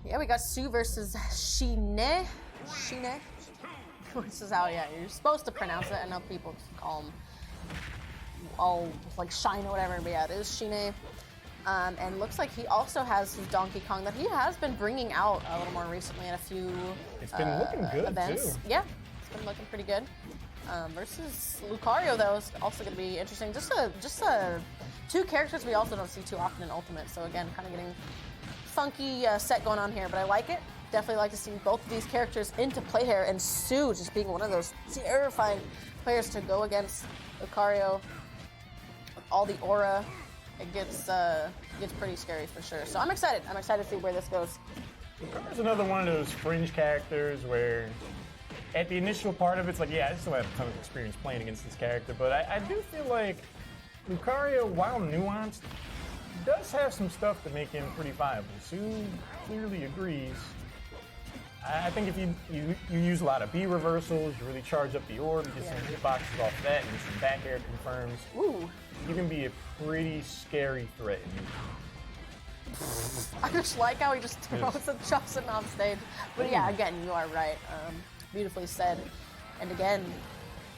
Yeah, we got Sue versus ShiNe. ShiNe. This is how, yeah, you're supposed to pronounce it. I know people call them all like Shine or whatever, but yeah, it is ShiNe. And looks like he also has his Donkey Kong that he has been bringing out a little more recently in a few It's been looking good, events. too. Yeah, it's been looking pretty good. Versus Lucario, though, is also going to be interesting. Just two characters we also don't see too often in Ultimate. So again, kind of getting funky set going on here, but I like it. Definitely like to see both of these characters into play here, and Sue just being one of those terrifying players to go against Lucario with all the aura. It gets pretty scary for sure. So I'm excited. I'm excited to see where this goes. Lucario's another one of those fringe characters where at the initial part of it, it's like, yeah, I still have a ton of experience playing against this character, but I do feel like Lucario, while nuanced, does have some stuff to make him pretty viable. Sue clearly agrees. I think if you use a lot of B reversals, you really charge up the orb, you get some hitboxes off that, and get some back air confirms. Ooh. You can be a pretty scary threat. I just like how he just throws and chucks it off stage. But yeah, again, you are right. Beautifully said. And again,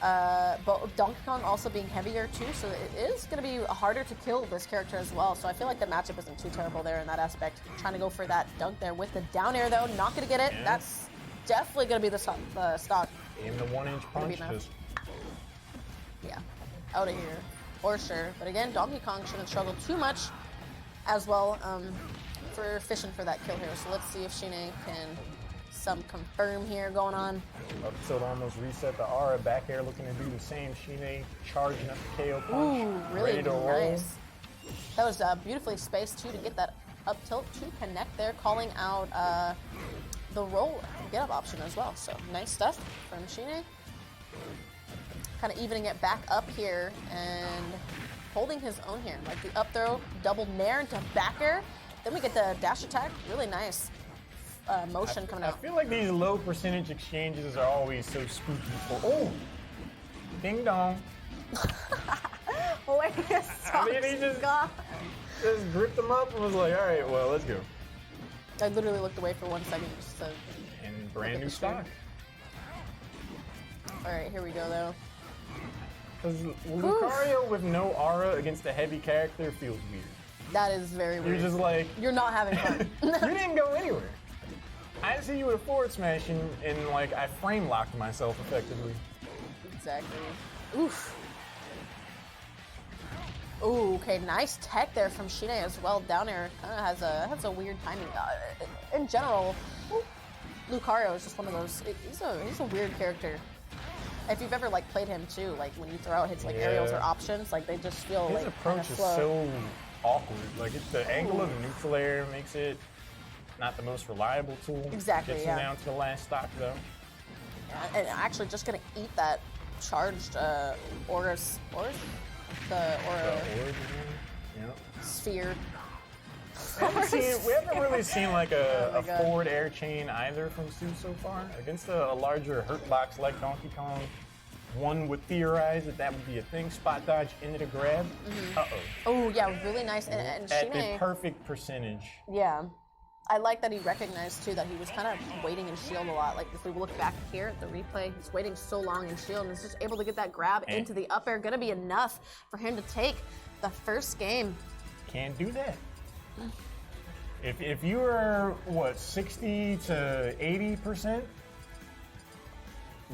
but Donkey Kong also being heavier too, so it is going to be harder to kill this character as well. So I feel like the matchup isn't too terrible there in that aspect. Trying to go for that dunk there with the down air though, not going to get it. Yeah. That's definitely going to be the stock. And the 1-inch punch just... Yeah, out of here. For sure. But again, Donkey Kong shouldn't struggle too much as well for fishing for that kill here. So let's see if ShiNe can some confirm here going on. Up tilt almost reset the aura. Back air looking to do the same. ShiNe charging up the KO punch. Ooh, really ready to nice. Roll. That was beautifully spaced too to get that up tilt to connect there, calling out the roll get up option as well. So nice stuff from ShiNe. Kind of evening it back up here and holding his own here. Like the up throw, double nair into back air. Then we get the dash attack. Really nice motion coming out. I feel like these low percentage exchanges are always so spooky. Oh! Ding dong. Wait, I mean, he just gripped them up and was like, all right, well, let's go. I literally looked away for 1 second just to... And brand new stock. All right, here we go, though. Because Lucario with no aura against a heavy character feels weird. That is very weird. You're just like... You're not having fun. You didn't go anywhere. I see you with a forward smash and like, I frame locked myself effectively. Exactly. Oof. Ooh, okay, nice tech there from ShiNe as well. Down air kind of has a weird timing. In general, Lucario is just one of those. He's a weird character. If you've ever like played him too, like when you throw out hits like aerials or options, like they just feel his like approach is so awkward. Like the angle of the neutral air makes it not the most reliable tool. Exactly. Gets him down to the last stock though. Yeah, and actually just gonna eat that charged Aura's the Aura sphere. We haven't really seen like a forward air chain either from Sue so far. Against a larger hurt box like Donkey Kong, one would theorize that would be a thing. Spot dodge into the grab. Mm-hmm. Uh-oh. Oh, yeah, really nice. And at ShiNe, the perfect percentage. Yeah. I like that he recognized, too, that he was kind of waiting in shield a lot. Like, if we look back here at the replay, he's waiting so long in shield and is just able to get that grab into the up air. Going to be enough for him to take the first game. Can't do that. If you are, 60 to 80%,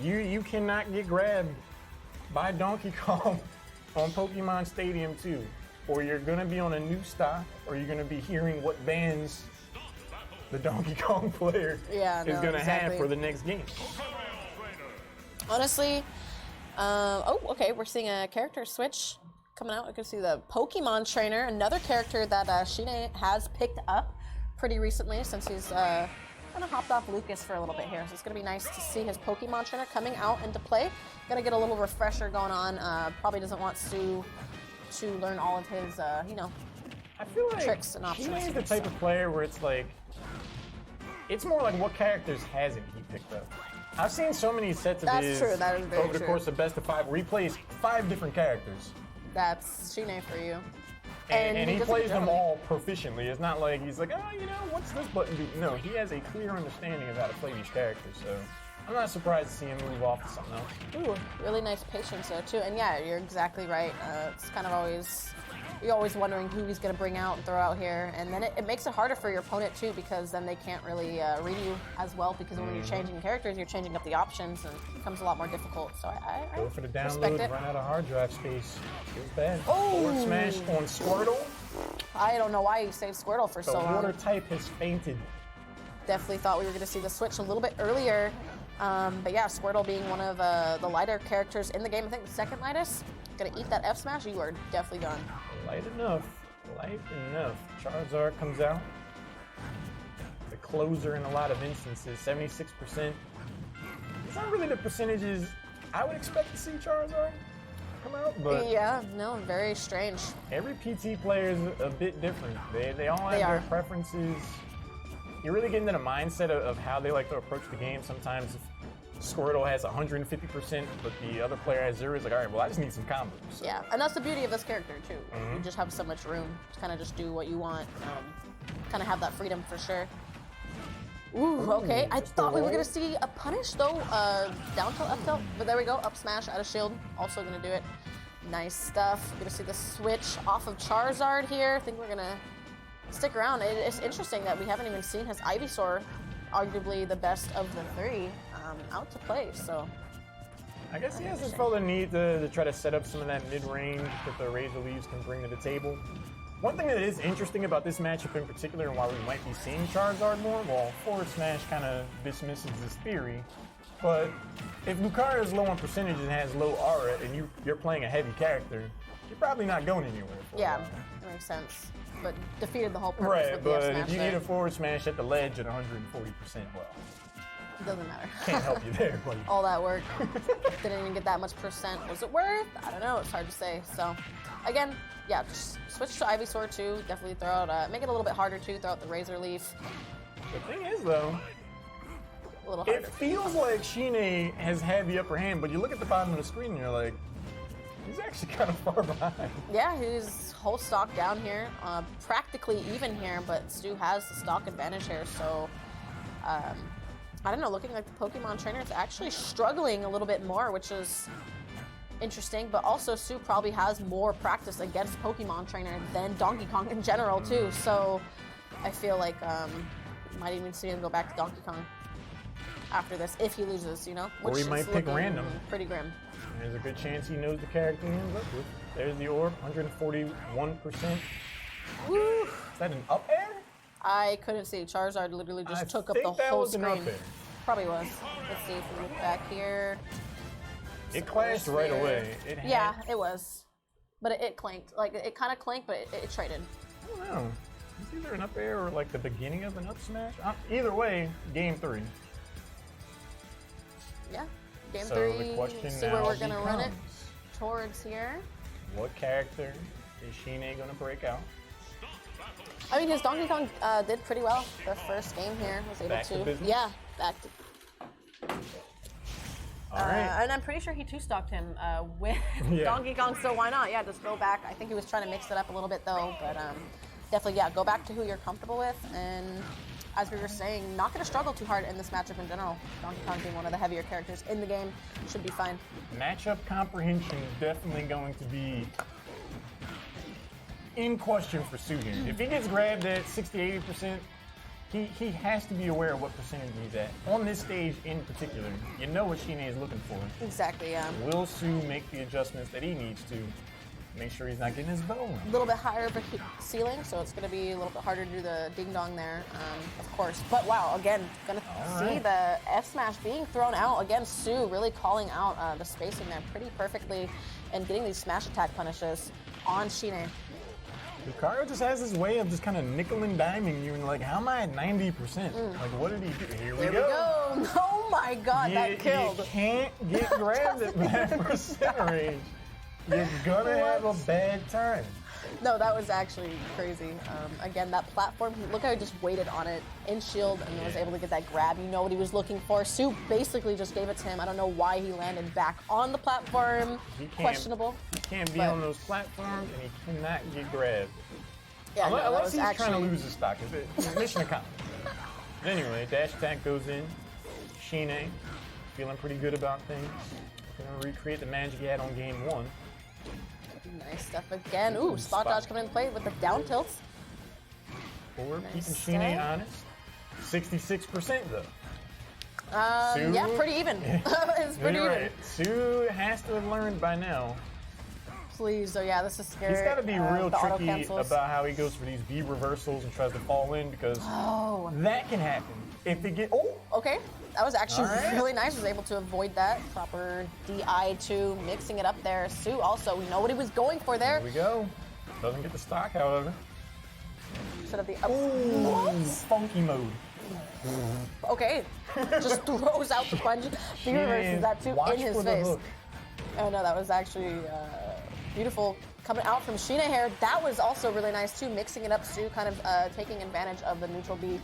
you cannot get grabbed by Donkey Kong on Pokemon Stadium 2. Or you're going to be on a new stock, or you're going to be hearing what bans the Donkey Kong player is going to have for the next game. Honestly, okay, we're seeing a character switch coming out. We can see the Pokemon trainer, another character that ShiNe has picked up pretty recently since he's kind of hopped off Lucas for a little bit here. So it's going to be nice to see his Pokemon trainer coming out into play. Going to get a little refresher going on. Probably doesn't want Sue to learn all of his, I feel like tricks and options. ShiNe is the type of player where it's like, it's more like what characters hasn't he picked up? I've seen so many sets of his That is very over the course of best of 5 where he plays 5 different characters. That's ShiNe for you. And he does a plays good job them of it. all proficiently. It's not like he's like, oh, you know, what's this button do? No, he has a clear understanding of how to play these characters. So I'm not surprised to see him move off to something else. Ooh, really nice patience there too. And yeah, you're exactly right. It's kind of always, you're always wondering who he's going to bring out and throw out here. And then it makes it harder for your opponent too, because then they can't really read you as well, because when you're changing characters, you're changing up the options and it becomes a lot more difficult. So I Go for the respect download, it. run out of hard drive space. Feels bad. Oh! Forward smash on Squirtle. I don't know why he saved Squirtle for The so water long. type has fainted. Definitely thought we were going to see the switch a little bit earlier. But yeah, Squirtle being one of the lighter characters in the game, I think the second lightest. Gonna eat that F smash, you are definitely done. Light enough. Light enough. Charizard comes out. The closer in a lot of instances, 76%. It's not really the percentages I would expect to see Charizard come out, but Yeah, no, very strange. every PT player is a bit different. They all have They their are. preferences. You really get into the mindset of how they like to approach the game. Sometimes if Squirtle has 150%, but the other player has 0, it's like, all right, well, I just need some combos. So, Yeah, and that's the beauty of this character too. You just have so much room to kind of just do what you want. Kind of have that freedom for sure. Ooh, okay. I just thought we were roll. gonna see a punish though. Down tilt, up tilt, but there we go. Up smash, out of shield. Also gonna do it. Nice stuff. We're gonna see the switch off of Charizard here. I think we're gonna stick around. It's interesting that we haven't even seen his Ivysaur, arguably the best of the three, out to play. So I guess he hasn't felt the need to try to set up some of that mid-range that the Razor Leaves can bring to the table. One thing that is interesting about this matchup in particular, and why we might be seeing Charizard more, well, Forward Smash kind of dismisses this theory, but if Lucario is low on percentage and has low aura, and you're playing a heavy character, you're probably not going anywhere. For a yeah, while. that makes sense. But defeated the whole purpose Right, with the F but smash if you there. need a Forward Smash at the ledge at 140%, well, It doesn't matter. can't help you there, buddy. All that work. Didn't even get that much percent. Was it worth? I don't know. It's hard to say. So, again, yeah, just switch to Ivysaur too. Definitely throw out, make it a little bit harder too. Throw out the Razor Leaf. The thing is, though, A little harder. it feels like ShiNe has had the upper hand, but you look at the bottom of the screen and you're like, he's actually kind of far behind. Yeah, he's whole stock down here. Practically even here, but Stu has the stock advantage here. So, I don't know. Looking like the Pokemon trainer is actually struggling a little bit more, which is interesting. But also, Stu probably has more practice against Pokemon trainer than Donkey Kong in general too. So, I feel like might even see him go back to Donkey Kong after this if he loses. You know, Or he is might pick looking random. Pretty grim. There's a good chance he knows the character he ends up with. There's the orb, 141%. Woo! Is that an up air? I couldn't see. Charizard literally just I took up think the that whole was an screen. up air. Probably was. Let's see if we look back here. It clashed right Here. away. It had, Yeah, it was. But it clanked. Like, it kind of clanked, but it traded. I don't know. It's either an up air or like the beginning of an up smash. Either way, game 3. Yeah. Game So 3. the question See now where we're going to run it becomes, towards here. what character is ShiNe going to break out? I mean, his Donkey Kong did pretty well the first game here. Was able Back to business? Yeah, back to. All right. And I'm pretty sure he two-stocked him with Yeah. Donkey Kong, so why not? Yeah, just go back. I think he was trying to mix it up a little bit, though, but definitely, yeah, go back to who you're comfortable with. And as we were saying, not going to struggle too hard in this matchup in general. Donkey Kong being one of the heavier characters in the game should be fine. Matchup comprehension is definitely going to be in question for Sue here. If he gets grabbed at 60-80%, he has to be aware of what percentage he's at. On this stage in particular, you know what ShiNe is looking for. Exactly, yeah. Will Sue make the adjustments that he needs to make sure he's not getting his bow A little bit higher of a ceiling, so it's going to be a little bit harder to do the ding-dong there, of course. But wow, again, going to All see right. the F-Smash being thrown out. Again, Sue really calling out the spacing there pretty perfectly and getting these smash attack punishes on ShiNe. Lucario just has this way of just kind of nickel and diming you and like, how am I at 90%? Like, what did he do? Here we There we go. go. Oh my god, that killed. You can't get grabbed at that percent range. You're gonna have a bad time. No, that was actually crazy. Again, that platform, look how he just waited on it in shield and was able to get that grab. You know what he was looking for. Sue basically just gave it to him. I don't know why he landed back on the platform. Questionable. He can't be on those platforms, and he cannot get grabbed. Yeah, unless he's trying to lose his stock. It's mission accomplished. Anyway, dash attack goes in. ShiNe, feeling pretty good about things. Gonna recreate the magic he had on game 1. Nice stuff again. Ooh, spot dodge coming in play with the down tilts. Forward, keeping ShiNe honest. 66% though. Sue, yeah, pretty even. It's pretty even. Right. Sue has to have learned by now. Please, oh yeah, this is scary. He's got to be real tricky about how he goes for these V reversals and tries to fall in because that can happen. If they get okay, that was actually really nice. Was able to avoid that proper DI2, mixing it up there. Sue also, we know what he was going for there. Here we go. Doesn't get the stock, however. Instead of the funky mode. Okay, just throws out the punch. He reverses that too in his face. Oh no, that was actually beautiful coming out from ShiNe here. That was also really nice too, mixing it up. Sue kind of taking advantage of the neutral B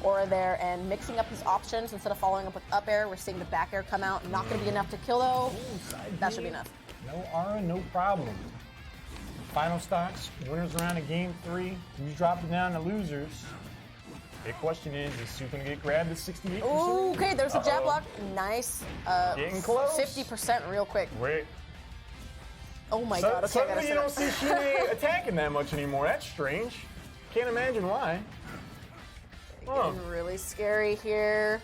aura there and mixing up his options instead of following up with up air. We're seeing the back air come out. Not going to be enough to kill though. That should be enough. No aura, no problem. Final stocks, winners round of game 3. Who's dropping down to losers? Big question is Sue going to get grabbed at 68%? Ooh, okay, there's a jab block. Nice. Getting close. 50% real quick. Wait. Oh my god, okay, suddenly you don't see ShiNe attacking that much anymore. That's strange. Can't imagine why. Getting really scary here.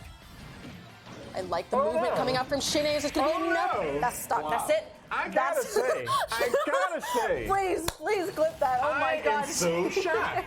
I like the movement coming out from ShiNe. It's just going to be enough. That's stock. That's it. I gotta say. Please clip that. Oh my god. I am so shocked.